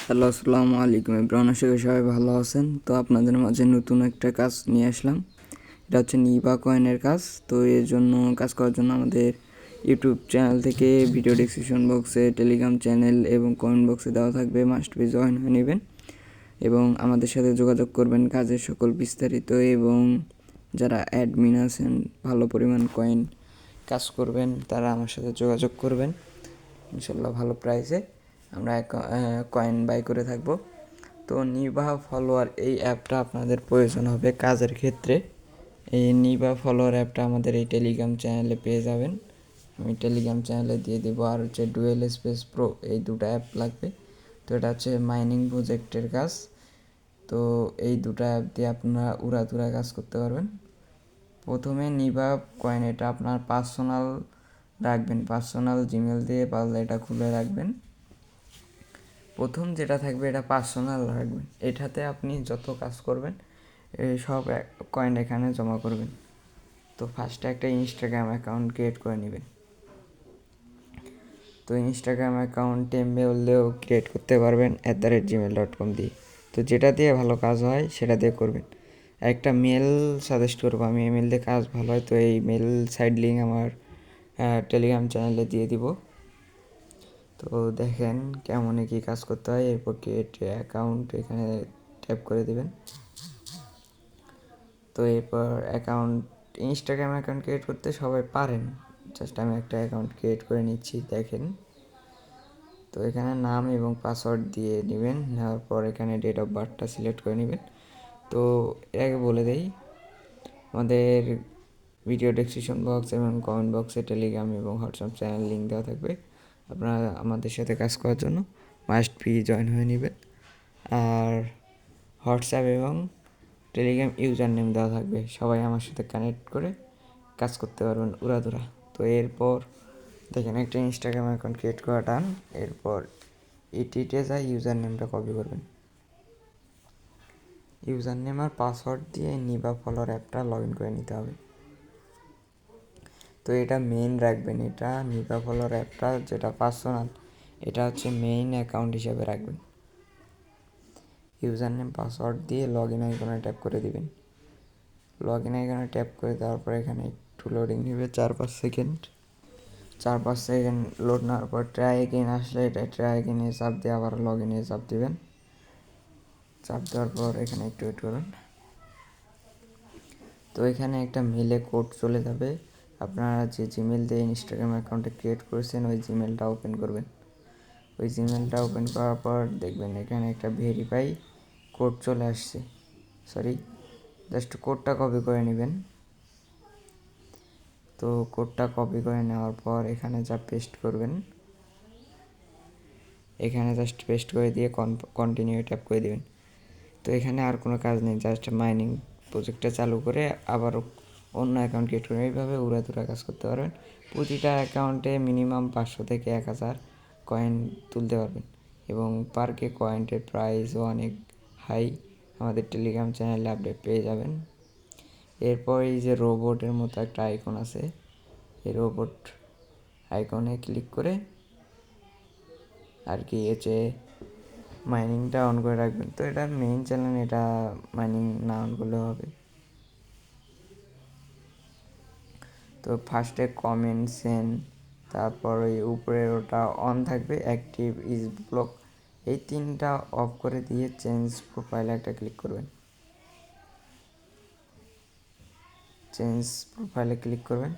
Hello, আসসালামু আলাইকুম everyone. আশা করি সবাই ভালো আছেন। তো আপনাদের মাঝে নতুন একটা কাজ নিয়ে আসলাম। এটা হচ্ছে নিবা কয়েনের কাজ। তো এর জন্য কাজ করার জন্য আমাদের ইউটিউব চ্যানেল থেকে ভিডিও ডেসক্রিপশন বক্সে, টেলিগ্রাম চ্যানেল এবং কমেন্ট বক্সে দেওয়া থাকবে, মাস্ট বি জয়েন হয়ে নেবেন এবং আমাদের সাথে যোগাযোগ করবেন কাজের সকল বিস্তারিত। এবং যারা অ্যাডমিন আছেন, ভালো পরিমাণ কয়েন কাজ করবেন, তারা আমার সাথে যোগাযোগ করবেন। ইনশাল্লাহ ভালো প্রাইসে আমরা কয়েন বাই করে থাকব। তো নিবা ফলোয়ার এই অ্যাপটা আপনাদের প্রয়োজন হবে কাজের ক্ষেত্রে। এই নিবা ফলোয়ার অ্যাপটা আমাদের এই টেলিগ্রাম চ্যানেলে পেয়ে যাবেন। আমি টেলিগ্রাম চ্যানেলে দিয়ে দেবো। আর হচ্ছে ডুয়েল স্পেস প্রো, এই দুটো অ্যাপ লাগবে। তো এটা হচ্ছে মাইনিং প্রজেক্টের কাজ। তো এই দুটো অ্যাপ দিয়ে আপনারা উড়াধুরা কাজ করতে পারবেন। প্রথমে নিবা কয়েন, এটা আপনার পার্সোনাল রাখবেন, পার্সোনাল জিমেল দিয়ে পারলে এটা খুলে রাখবেন। প্রথম যেটা থাকবে এটা পার্সোনাল রাখবেন। এটাতে আপনি যত কাজ করবেন সব কয়েন এখানে জমা করবেন। তো ফার্স্টে একটা ইনস্টাগ্রাম অ্যাকাউন্ট ক্রিয়েট করে নেবেন। তো ইনস্টাগ্রাম অ্যাকাউন্ট টেম্বেলেও ক্রিয়েট করতে পারবেন @gmail.com দিয়ে। তো যেটা দিয়ে ভালো কাজ হয় সেটা দিয়ে করবেন। একটা মেল সাজেস্ট করবো আমি, এই মেল দিয়ে কাজ ভালো হয়। তো এই মেল সাইড লিঙ্ক আমার টেলিগ্রাম চ্যানেলে দিয়ে দিব। তো দেখেন কেমন কী কাজ করতে হয়। এরপর ক্রিয়েট অ্যাকাউন্ট এখানে ট্যাপ করে দেবেন। তো এরপর ইনস্টাগ্রাম অ্যাকাউন্ট ক্রিয়েট করতে সবাই পারেন। জাস্ট আমি একটা অ্যাকাউন্ট ক্রিয়েট করে নিচ্ছি, দেখেন। তো এখানে নাম এবং পাসওয়ার্ড দিয়ে নেবেন। নেওয়ার পর এখানে ডেট অফ বার্থটা সিলেক্ট করে নেবেন। তো এর আগে বলে দেই, আমাদের ভিডিও ডেসক্রিপশন বক্স এবং কমেন্ট বক্সে টেলিগ্রাম এবং হোয়াটসঅ্যাপ চ্যানেল লিঙ্ক দেওয়া থাকবে। আপনারা আমাদের সাথে কাজ করার জন্য মাস্ট বি জয়েন হয়ে নেবেন। আর হোয়াটসঅ্যাপ এবং টেলিগ্রাম ইউজার নেম দেওয়া থাকবে, সবাই আমার সাথে কানেক্ট করে কাজ করতে পারবেন উড়াধুরা। তো এরপর দেখেন একটা ইনস্টাগ্রাম অ্যাকাউন্ট ক্রিয়েট করা ডান। এরপর ইটিতে যাই ইউজার নেমটা কপি করবেন। ইউজার নেম আর পাসওয়ার্ড দিয়ে নিবা ফলোয়ার অ্যাপটা লগ ইন করে নিতে হবে। তো এটা মেইন রাখবেন, এটা নিবা ফলোয়ার অ্যাপটা যেটা পার্সোনাল, এটা হচ্ছে মেইন অ্যাকাউন্ট হিসেবে রাখবেন। ইউজার নেম পাসওয়ার্ড দিয়ে লগ ইন আইকনে ট্যাপ করে দিবেন। লগ ইন আইকনে ট্যাপ করে দেওয়ার পর এখানে একটু লোডিং নেবে 4-5 সেকেন্ড। 4-5 সেকেন্ড লোড নেওয়ার পর ট্রাই এগেইন আসলে এটা ট্রাই এগেইনে চাপ দিয়ে আবার লগ ইনে চাপ দিবেন। চাপ দেওয়ার পর এখানে একটু ওয়েট করুন। তো এখানে একটা মেলে কোড চলে যাবে। আপনারা যে জিমেল দিয়ে ইনস্টাগ্রাম অ্যাকাউন্টে ক্রিয়েট করেছেন ওই জিমেলটা ওপেন করবেন। ওই জিমেলটা ওপেন করার পর দেখবেন এখানে একটা ভেরিফাই কোড চলে আসছে। জাস্ট কোডটা কপি করে নেবেন। তো কোডটা কপি করে নেওয়ার পর এখানে যা পেস্ট করবেন, এখানে জাস্ট পেস্ট করে দিয়ে কন্টিনিউ ট্যাপ করে দেবেন। তো এখানে আর কোনো কাজ নেই, জাস্ট মাইনিং প্রজেক্টটা চালু করে আবারও অন্য অ্যাকাউন্ট ক্রিয়েট করে এইভাবে উড়াধুরা কাজ করতে পারবেন। প্রতিটা অ্যাকাউন্টে মিনিমাম 500 থেকে 1000 কয়েন তুলতে পারবেন এবং পার কে কয়েন্টের প্রাইসও অনেক হাই। আমাদের টেলিগ্রাম চ্যানেলে আপডেট পেয়ে যাবেন। এরপর এই যে রোবটের মতো একটা আইকন আছে, এই রোবট আইকনে ক্লিক করে আর কি হচ্ছে মাইনিংটা অন করে রাখবেন। তো এটা মেইন চ্যানেল, এটা মাইনিং না অন করলেও হবে। তো ফার্স্টে কমেন্ট সেন্ড, তারপর ওই উপরের ওটা অন থাকবে, অ্যাক্টিভ ইজ ব্লক, এই তিনটা অফ করে দিয়ে চেঞ্জ প্রোফাইলে একটা ক্লিক করবেন। চেঞ্জ প্রোফাইলে ক্লিক করবেন।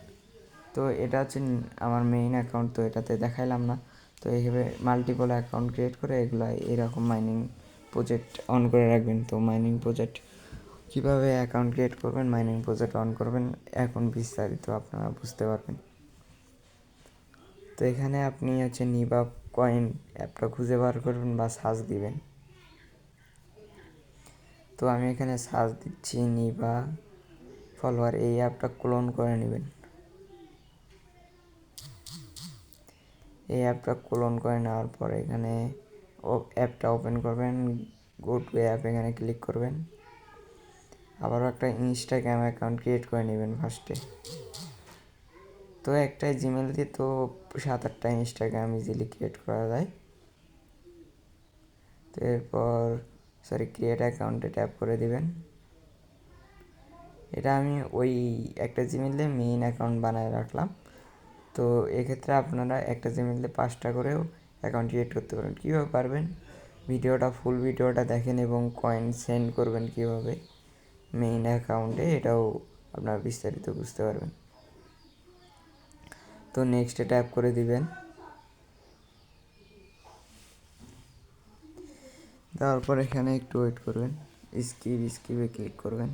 তো এটা হচ্ছে আমার মেইন অ্যাকাউন্ট, তো এটাতে দেখাইলাম না। তো এইভাবে মাল্টিপল অ্যাকাউন্ট ক্রিয়েট করে এগুলো এরকম মাইনিং প্রজেক্ট অন করে রাখবেন। তো মাইনিং প্রজেক্ট কীভাবে অ্যাকাউন্ট ক্রিয়েট করবেন, মাইনিং প্রজেক্ট অন করবেন, এখন বিস্তারিত আপনারা বুঝতে পারবেন। তো এখানে আপনি হচ্ছে নিবা কয়েন অ্যাপটা খুঁজে বার করবেন বা সার্চ দিবেন। তো আমি এখানে সার্চ দিচ্ছি নিবা ফলোয়ার, এই অ্যাপটা ক্লোন করে নেবেন। এই অ্যাপটা ক্লোন করে নেওয়ার পর এখানে অ্যাপটা ওপেন করবেন, গো টু অ্যাপ এখানে ক্লিক করবেন। আবারও একটা ইনস্টাগ্রাম অ্যাকাউন্ট ক্রিয়েট করে নেবেন ফার্স্টে। তো একটাই জিমেল দিয়ে তো 7-8টা ইনস্টাগ্রাম ইজিলি ক্রিয়েট করা যায়। তো তো এরপর ক্রিয়েট অ্যাকাউন্টে ট্যাপ করে দিবেন। এটা আমি ওই একটা জিমেইলে মেইন অ্যাকাউন্ট বানায় রাখলাম। তো এক্ষেত্রে আপনারা একটা জিমেইলে 5টা করেও অ্যাকাউন্ট ক্রিয়েট করতে পারেন। কীভাবে পারবেন, ফুল ভিডিওটা দেখেন এবং কয়েন সেন্ড করবেন কীভাবে মেইন অ্যাকাউন্টে, এটাও আপনারা বিস্তারিত বুঝতে পারবেন। তো নেক্সটে ট্যাপ করে দিবেন। তারপর এখানে একটু ওয়েট করবেন, স্কিপে ক্লিক করবেন।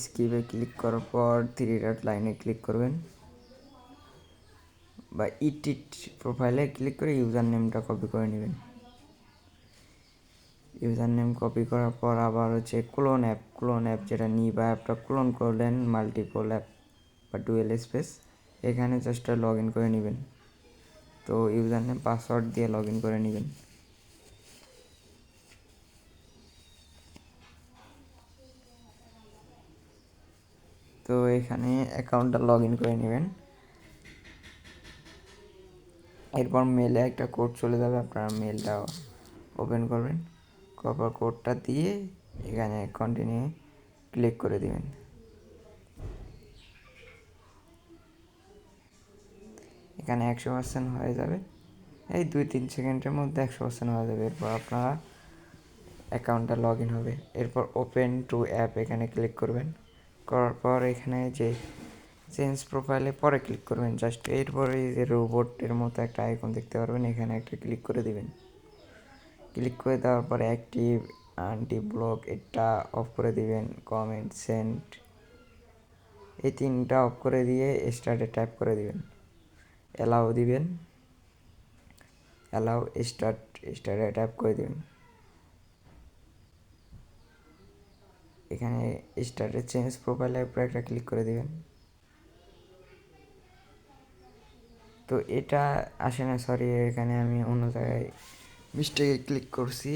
স্কিপে ক্লিক করার পর 3 ডট লাইনে ক্লিক করবেন বা ইডিট প্রোফাইলে ক্লিক করে ইউজার নেমটা কপি করে নেবেন। ইউজার নেম কপি করার পর আবার হচ্ছে ক্লোন অ্যাপ যেটা নিবা অ্যাপটা ক্লোন করলেন মাল্টিপল অ্যাপ বা ডুয়েল স্পেস, এখানে জাস্ট লগ ইন করে নেবেন। তো ইউজার নেম পাসওয়ার্ড দিয়ে লগ ইন করে নেবেন। তো এখানে অ্যাকাউন্টটা লগ ইন করে নেবেন। এরপর মেলে একটা কোড চলে যাবে, আপনারা মেলটা ওপেন করবেন, করার কোডটা দিয়ে এখানে কন্টিনিউ ক্লিক করে দিবেন। এখানে 100% হয়ে যাবে, এই 2-3 সেকেন্ডের মধ্যে 100% হয়ে যাবে। এরপর আপনারা অ্যাকাউন্টটা লগ ইন হবে। এরপর ওপেন টু অ্যাপ এখানে ক্লিক করবেন, করার পর এখানে যে চেঞ্জ প্রোফাইলে পরে ক্লিক করবেন জাস্ট। এরপরে এই যে রোবটের মতো একটা আইকন দেখতে পারবেন, এখানে একটা ক্লিক করে দিবেন। ক্লিক করে দেওয়ার পরে অ্যাক্টিভ আনটি ব্লক এটা অফ করে দিবেন, কমেন্ট সেন্ড এই 3টা অফ করে দিয়ে স্টার্টে ট্যাপ করে দিবেন, অ্যালাউ দিবেন, অ্যালাউ স্টার্টে ট্যাপ করে দিবেন। এখানে স্টার্টে চেঞ্জ প্রোফাইলের উপরে একটা ক্লিক করে দিবেন। তো এটা আসে না, সরি, এখানে আমি অন্য জায়গায় মিস্টেকে ক্লিক করছি,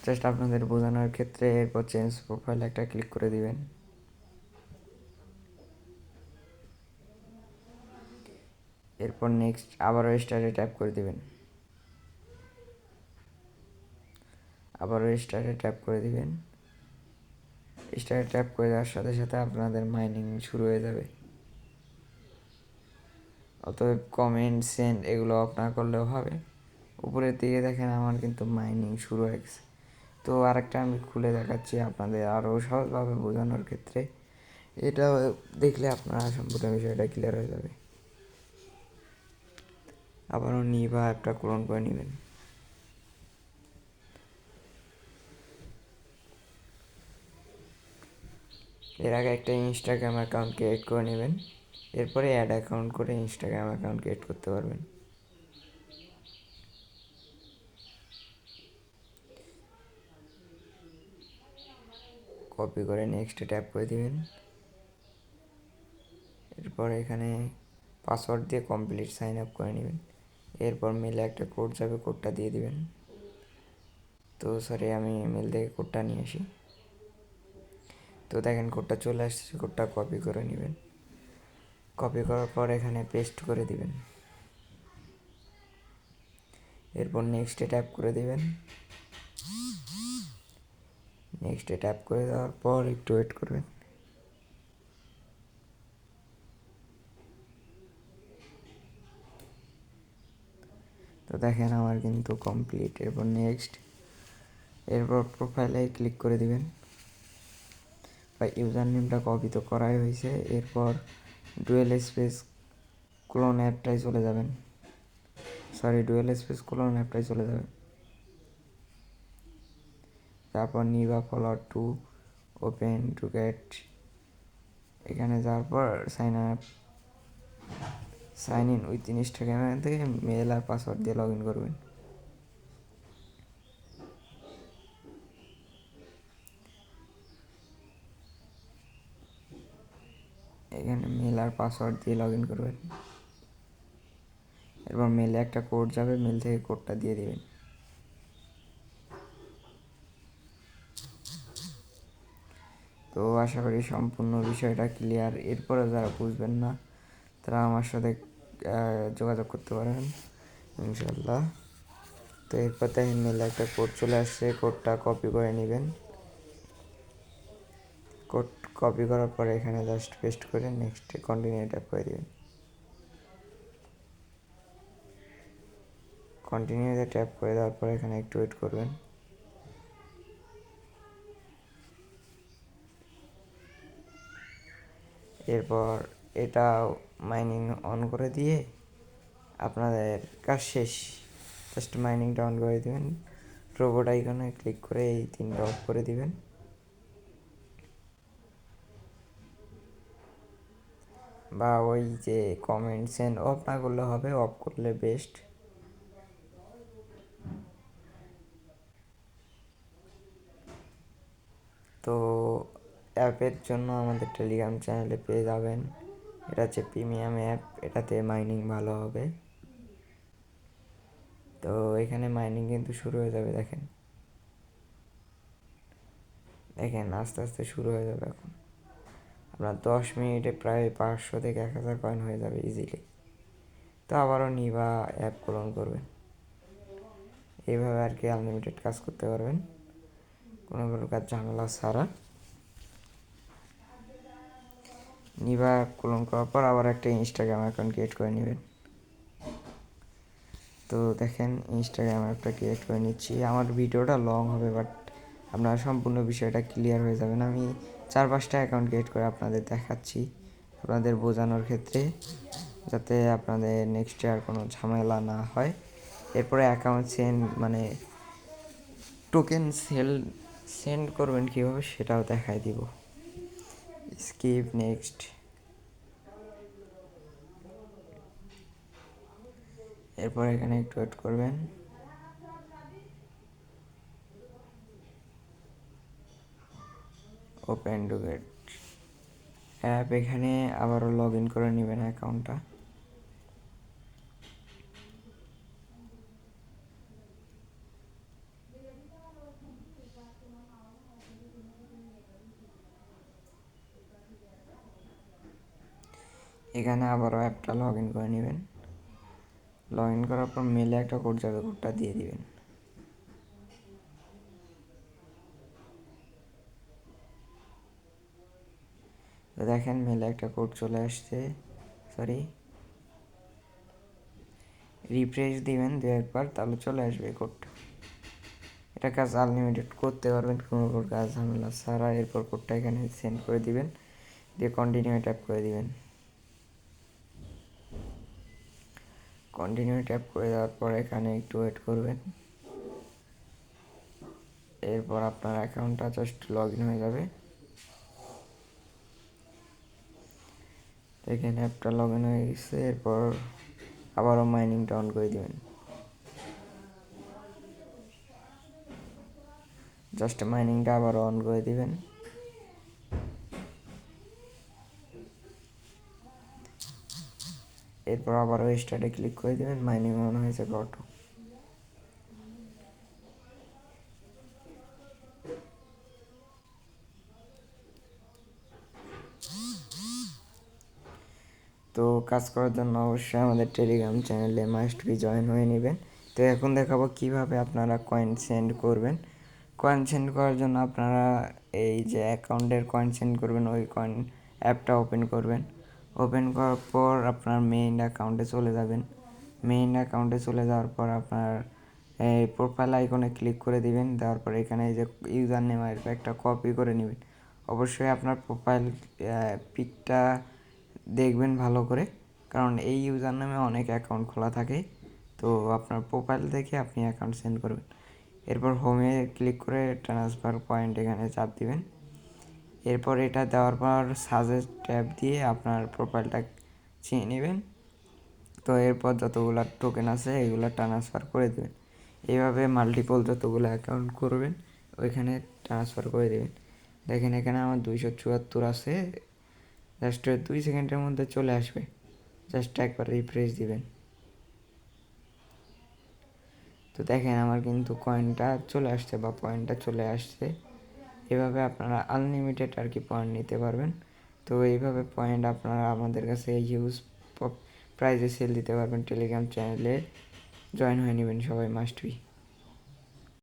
জাস্ট আপনাদের বোঝানোর ক্ষেত্রে। এরপর চেঞ্জ প্রোফাইল একটা ক্লিক করে দিবেন। এরপর নেক্সট আবারও স্টারে ট্যাপ করে দিবেন, আবারও স্টারে ট্যাপ করে দিবেন। স্টারে ট্যাপ করে দেওয়ার সাথে সাথে আপনাদের মাইনিং শুরু হয়ে যাবে। অতএব কমেন্ট সেন্ড এগুলো অফ না করলেও হবে। উপরের দিকে দেখেন আমার কিন্তু মাইনিং শুরু হয়ে গেছে। তো আরেকটা আমি খুলে দেখাচ্ছি আপনাদের আরও সহজভাবে বোঝানোর ক্ষেত্রে। এটা দেখলে আপনারা সম্পূর্ণ বিষয়টা ক্লিয়ার হয়ে যাবে। আবারও নিবা অ্যাপটা ক্লোন করে নেবেন। এর আগে একটা ইনস্টাগ্রাম অ্যাকাউন্ট ক্রিয়েট করে নেবেন, এরপরে অ্যাড অ্যাকাউন্ট করে ইনস্টাগ্রাম অ্যাকাউন্ট ক্রিয়েট করতে পারবেন। কপি করে নেক্সটে ট্যাপ করে দিবেন। এরপর এখানে পাসওয়ার্ড দিয়ে কমপ্লিট সাইন আপ করে নেবেন। এরপর মেলে একটা কোড যাবে, কোডটা দিয়ে দিবেন। তো সরি, আমি মেল থেকে কোডটা নিয়ে আসি। তো দেখেন কোডটা চলে আসছে, কোডটা কপি করে নেবেন। কপি করার পর এখানে পেস্ট করে দিবেন। এরপর নেক্সটে ট্যাপ করে দিবেন। নেক্সটে ট্যাপ করে দেওয়ার পর একটু ওয়েট করবেন। তো দেখেন আমার কিন্তু কমপ্লিট। এরপর নেক্সট, এরপর প্রোফাইলে ক্লিক করে দিবেন বা ইউজার নেমটা কপি তো করাই হয়েছে। এরপর ডুয়েল স্পেস ক্লোন অ্যাপটাই চলে যাবেন, তারপর নিবা follower to open to get, এখানে যাওয়ার পর সাইন ইন উইথ ইনস্টাগ্রাম থেকে মেল আর পাসওয়ার্ড দিয়ে লগ ইন করবেন। এখানে মেল আর পাসওয়ার্ড দিয়ে লগ ইন করবেন। এরপর মেলে একটা কোড যাবে, মেল থেকে কোডটা দিয়ে দিবেন। তো আশা করি সম্পূর্ণ বিষয়টা ক্লিয়ার। এরপরে যারা বুঝবেন না তারা আমার সাথে যোগাযোগ করতে পারেন ইনশাল্লাহ। তো এরপর দেখেন মেলে একটা কোড চলে আসছে, কোডটা কপি করে নেবেন। কোড কপি করার পরে এখানে জাস্ট পেস্ট করে নেক্সট কন্টিনিউ ট্যাপ করে দেবেন। কন্টিনিউতে ট্যাপ করে দেওয়ার পরে এখানে একটু ওয়েট করবেন। এরপর এটা মাইনিং অন করে দিয়ে আপনাদের কাজ শেষ। জাস্ট মাইনিংটা অন করে দেবেন, রোবট আইকনে ক্লিক করে এই 3টা অফ করে দিবেন। বা ওই যে কমেন্ট সেন্ড অফ না করলে হবে, অফ করলে বেস্ট। তো অ্যাপের জন্য আমাদের টেলিগ্রাম চ্যানেলে পেয়ে যাবেন। এটা হচ্ছে প্রিমিয়াম অ্যাপ, এটাতে মাইনিং ভালো হবে। তো এখানে মাইনিং কিন্তু শুরু হয়ে যাবে, দেখেন দেখেন আস্তে আস্তে শুরু হয়ে যাবে। এখন আপনার 10 মিনিটে প্রায় 500 থেকে 1000 কয়েন হয়ে যাবে ইজিলি। তো আবারও নিবা অ্যাপ ক্লোন করবেন, এইভাবে আর কি আনলিমিটেড কাজ করতে পারবেন কোনো প্রকার ঝামেলা ছাড়া। নিবা অ্যাপ ক্লোন করার পর আবার একটা ইনস্টাগ্রাম অ্যাকাউন্ট ক্রিয়েট করে নেবেন। তো দেখেন ইনস্টাগ্রাম অ্যাপটা ক্রিয়েট করে নিচ্ছি। আমার ভিডিওটা লং হবে, বাট আপনারা সম্পূর্ণ বিষয়টা ক্লিয়ার হয়ে যাবেন। আমি 4-5টা অ্যাকাউন্ট ক্রিয়েট করে আপনাদের দেখাচ্ছি, আপনাদের বোঝানোর ক্ষেত্রে, যাতে আপনাদের নেক্সট আর কোনো ঝামেলা না হয়। এরপরে অ্যাকাউন্ট মানে টোকেন সেন্ড করবেন কীভাবে সেটাও দেখাই দিব। Skip next. এরপর এখানে একটু ওয়েট করবেন। ওপেন টু গেট অ্যাপ, এখানে আবারও লগ ইন করে নেবেন অ্যাকাউন্টটা। এখানে আবারও অ্যাপটা লগ ইন করে নেবেন। লগ ইন করার পর মেলে একটা কোড যাবে, কোডটা দিয়ে দিবেন। তো দেখেন মেলে একটা কোড চলে আসছে, সরি রিফ্রেশ দিবেন 2-1 বার, তাহলে চলে আসবে কোডটা। এটা কাজ আনলিমিটেড করতে পারবেন কোনো প্রকার ঝামেলা ছাড়া। এরপর কোডটা এখানে সেন্ড করে দিবেন, দিয়ে কন্টিনিউ ট্যাপ করে দিবেন। কন্টিনিউ ট্যাপ করে দেওয়ার পর এখানে একটু ওয়েট করবেন। এরপর আপনার অ্যাকাউন্টটা জাস্ট লগ ইন হয়ে যাবে। এখানে অ্যাপটা লগ ইন হয়ে গেছে। এরপর আবারও মাইনিংটা অন করে দিবেন। জাস্ট মাইনিংটা আবারও অন করে দিবেন। এরপর আবারও স্টার্টে ক্লিক করে দেবেন, মাইনিং অন হয়ে যাবে অটো। তো কাজ করার জন্য অবশ্যই আমাদের টেলিগ্রাম চ্যানেলে মাস্ট বি জয়েন হয়ে নেবেন। তো এখন দেখাবো কিভাবে আপনারা কয়েন সেন্ড করবেন। কয়েন সেন্ড করার জন্য আপনারা এই যে অ্যাকাউন্টের কয়েন সেন্ড করবেন, ওই কয়েন অ্যাপটা ওপেন করবেন। ওপেন করার পর আপনার মেইন অ্যাকাউন্টে চলে যাবেন। মেইন অ্যাকাউন্টে চলে যাওয়ার পর আপনার এই প্রোফাইল আইকনে ক্লিক করে দিবেন। দেওয়ার পর এখানে এই যে ইউজার নেম আসবে, একটা কপি করে নেবেন। অবশ্যই আপনার প্রোফাইল পিকটা দেখবেন ভালো করে, কারণ এই ইউজার নামে অনেক অ্যাকাউন্ট খোলা থাকে। তো আপনার প্রোফাইল দেখে আপনি অ্যাকাউন্ট সেন্ড করবেন। এরপর হোমে ক্লিক করে ট্রান্সফার পয়েন্ট এখানে চাপ দিবেন। এরপর এটা দেওয়ার পর সাজেস্ট ট্যাব দিয়ে আপনার প্রোফাইলটা চিনে নেবেন। তো এরপর যতগুলো টোকেন আছে এগুলো ট্রান্সফার করে দেবেন। এইভাবে মাল্টিপল যতগুলো অ্যাকাউন্ট করবেন ওইখানে ট্রান্সফার করে দেবেন। দেখেন এখানে আমার 274 আছে। জাস্ট 2 সেকেন্ডের মধ্যে চলে আসবে, জাস্ট একবার রিফ্রেশ দিবেন। তো দেখেন আমার কিন্তু কয়েনটা চলে আসছে বা পয়েন্টটা চলে আসছে। এভাবে আপনারা আনলিমিটেড আর কি পয়েন্ট নিতে পারবেন। তো এইভাবে পয়েন্ট আপনারা আমাদের কাছে প্রাইজে সেল দিতে পারবেন। টেলিগ্রাম চ্যানেলে জয়েন হয়ে নেবেন সবাই, মাস্ট বি।